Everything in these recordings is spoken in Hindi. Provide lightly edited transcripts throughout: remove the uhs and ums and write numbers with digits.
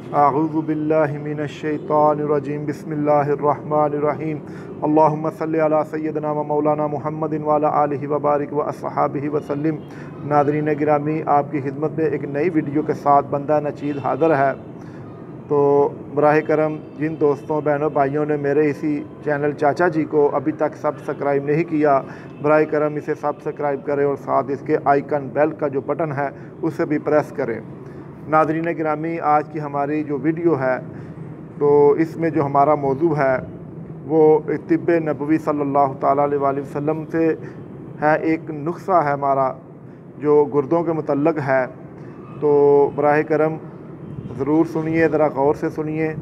अऊज़ु बिल्लाहि मिनश्शैतानिर्रजीम बिस्मिल्लाहिर्रहमानिर्रहीम अल्लाहुम्मा सल्लि अला सय्यिदना व मौलाना मुहम्मदिन व अला आलिहि व बारिक व अस्हाबिहि व सल्लिम। नाज़रीन गिरामी, आपकी खिदमत में एक नई वीडियो के साथ बंदा नचीद हाज़िर है। तो बराह करम जिन दोस्तों बहनों भाइयों ने मेरे इसी चैनल चाचा जी को अभी तक सब्सक्राइब नहीं किया, बराह करम इसे सब्सक्राइब करें और साथ इसके आइकन बेल का जो बटन है उसे भी प्रेस करें। नाज़रीन गिरामी, आज की हमारी जो वीडियो है तो इसमें जो हमारा मौजू है वो तिब्ब नबवी सल्लल्लाहु ताला अलैहि वसल्लम से है। एक नुस्ख़ा है हमारा जो गुर्दों के मुतल्लक़ है। तो बराह करम ज़रूर सुनिए, ज़रा गौर से सुनिए।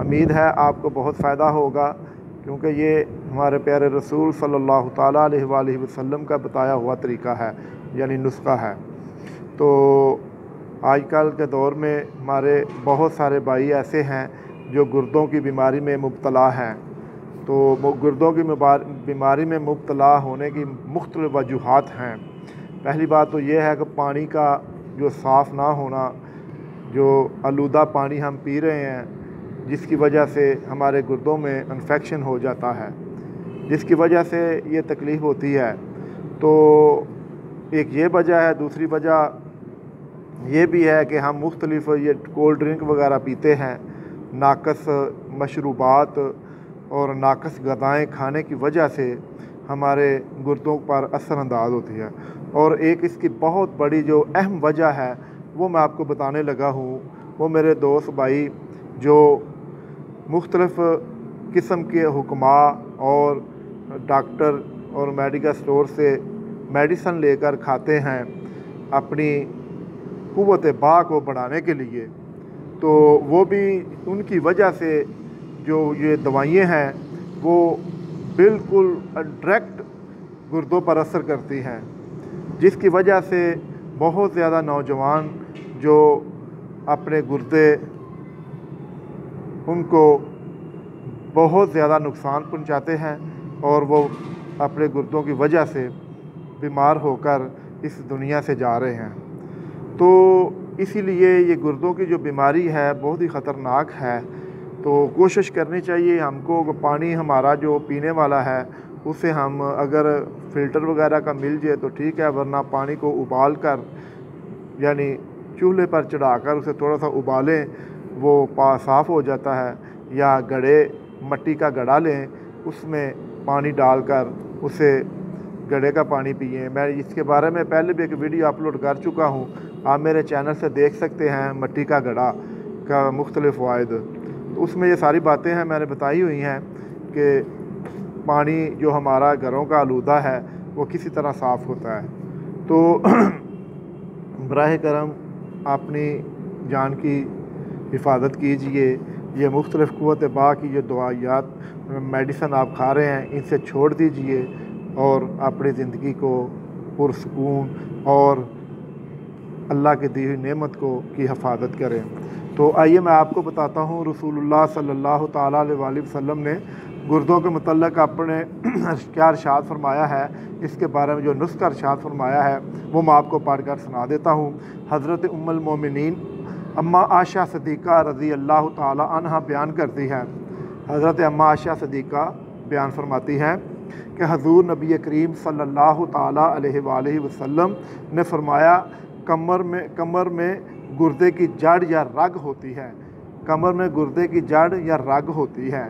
उम्मीद है आपको बहुत फ़ायदा होगा, क्योंकि ये हमारे प्यारे रसूल सल्लल्लाहु ताला अलैहि वसल्लम का बताया हुआ तरीका है, यानी नुस्ख़ा है। तो आजकल के दौर में हमारे बहुत सारे भाई ऐसे हैं जो गुर्दों की बीमारी में मुब्तला हैं। तो गुर्दों की बीमारी में मुब्तला होने की मुख्तलिफ़ वजूहात हैं। पहली बात तो ये है कि पानी का जो साफ़ ना होना, जो आलूदा पानी हम पी रहे हैं, जिसकी वजह से हमारे गुर्दों में इन्फेक्शन हो जाता है, जिसकी वजह से ये तकलीफ़ होती है। तो एक ये वजह है। दूसरी वजह ये भी है कि हम मुख्तलिफ़ ये कोल्ड ड्रिंक वगैरह पीते हैं, नाकस मशरूबात और नाकस ग़िज़ाएँ खाने की वजह से हमारे गुर्दों पर असरअंदाज होती है। और एक इसकी बहुत बड़ी जो अहम वजह है वो मैं आपको बताने लगा हूँ। वो मेरे दोस्त भाई जो मुख्तलिफ़ किस्म के हुक्मा और डॉक्टर और मेडिकल स्टोर से मेडिसन लेकर खाते हैं अपनी क़ुव्वत बा को बढ़ाने के लिए, तो वो भी उनकी वजह से जो ये दवाइयाँ हैं वो बिल्कुल डायरेक्ट गुर्दों पर असर करती हैं, जिसकी वजह से बहुत ज़्यादा नौजवान जो अपने गुर्दे उनको बहुत ज़्यादा नुकसान पहुंचाते हैं और वो अपने गुर्दों की वजह से बीमार होकर इस दुनिया से जा रहे हैं। तो इसीलिए ये गुर्दों की जो बीमारी है बहुत ही ख़तरनाक है। तो कोशिश करनी चाहिए हमको कि पानी हमारा जो पीने वाला है उसे हम अगर फ़िल्टर वगैरह का मिल जाए तो ठीक है, वरना पानी को उबाल कर यानी चूल्हे पर चढ़ाकर उसे थोड़ा सा उबालें, वो साफ़ हो जाता है। या मट्टी का घड़ा लें, उसमें पानी डालकर उसे घड़े का पानी पिएं। मैं इसके बारे में पहले भी एक वीडियो अपलोड कर चुका हूँ, आप मेरे चैनल से देख सकते हैं, मट्टी का घड़ा का मुख्तलिफ़ फ़वाइद। तो उसमें ये सारी बातें हैं मैंने बताई हुई हैं कि पानी जो हमारा घरों का आलूदा है वो किसी तरह साफ़ होता है। तो बराह करम अपनी जान की हिफाजत कीजिए। ये मुख्तलिफ़ क़ुव्वत बा की जो दवाइयात मेडिसन आप खा रहे हैं इनसे छोड़ दीजिए और अपनी ज़िंदगी को पुरसुकून और अल्लाह की दी हुई नेमत की हिफाजत करें। तो आइए मैं आपको बताता हूँ रसूलुल्लाह सल्लल्लाहु ताला अलैहि वसल्लम ने गुर्दों के मुतल्लक़ अपने क्या इरशाद फरमाया है, इसके बारे में जो नुस्ख़ा इरशाद फरमाया है वो मैं आपको पढ़ कर सुना देता हूँ। हज़रत उम्मुल मोमिनीन अम्मा आयशा सिद्दीक़ा रज़ी अल्लाह ताला अन्हा बयान करती है। हज़रत अम्मा आयशा सिद्दीक़ा बयान फरमाती हैं कि हज़ूर नबी करीम सल्लल्लाहु ताला अलैहि वसल्लम ने फरमाया, कमर में गुर्दे की जड़ या रग होती है। कमर में गुर्दे की जड़ या रग होती है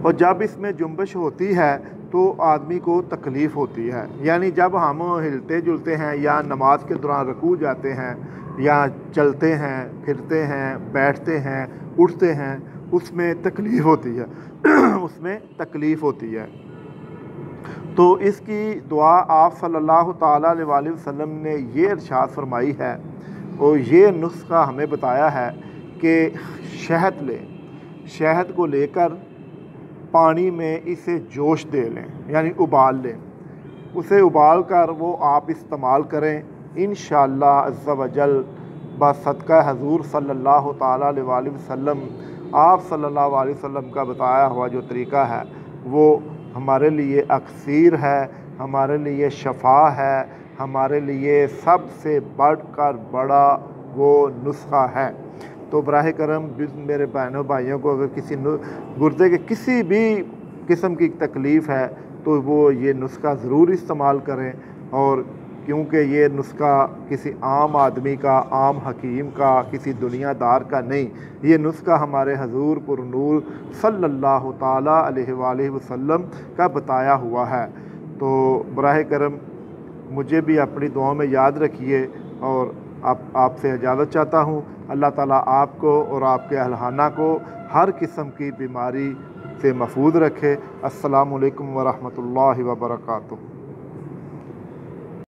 और जब इसमें जुम्बश होती है तो आदमी को तकलीफ़ होती है। यानी जब हम हिलते जुलते हैं या नमाज के दौरान रुकू जाते हैं या चलते हैं, फिरते हैं, बैठते हैं, उठते हैं, उसमें तकलीफ़ होती है उसमें तकलीफ़ होती है। तो इसकी दुआ आप सल्लल्लाहु ताला अलैहि वसल्लम ने ये इरशाद फरमाई है और ये नुस्ख़ा हमें बताया है कि शहद लें, शहद को लेकर पानी में इसे जोश दे लें, यानी उबाल लें। उसे उबाल कर वो आप इस्तेमाल करें, इंशाअल्लाह अज़्ज़ा वजल बसदक़ा हज़ूर सल्लल्लाहु ताला अलैहि वसल्लम, आप सल्लल्लाहु अलैहि वसल्लम का बताया हुआ जो तरीका है वो हमारे लिए अक्सीर है, हमारे लिए शफा है, हमारे लिए सबसे बढ़कर बड़ा वो नुस्खा है। तो बराह करम मेरे बहनों भाइयों को अगर किसी गुर्दे के किसी भी किस्म की तकलीफ़ है तो वो ये नुस्खा ज़रूर इस्तेमाल करें। और क्योंकि ये नुस्खा किसी आम आदमी का, आम हकीम का, किसी दुनियादार का नहीं, ये नुस्खा हमारे हजूर पुरनूर सल्लल्लाहु ताला अलैहि वसल्लम का बताया हुआ है। तो बराह करम मुझे भी अपनी दुआ में याद रखिए और आपसे इजाज़त चाहता हूँ। अल्लाह ताला आपको और आपके अहलहाना को हर किस्म की बीमारी से महफूज रखे। अस्सलामु अलैकुम व रहमतुल्लाहि व बरकातुहू।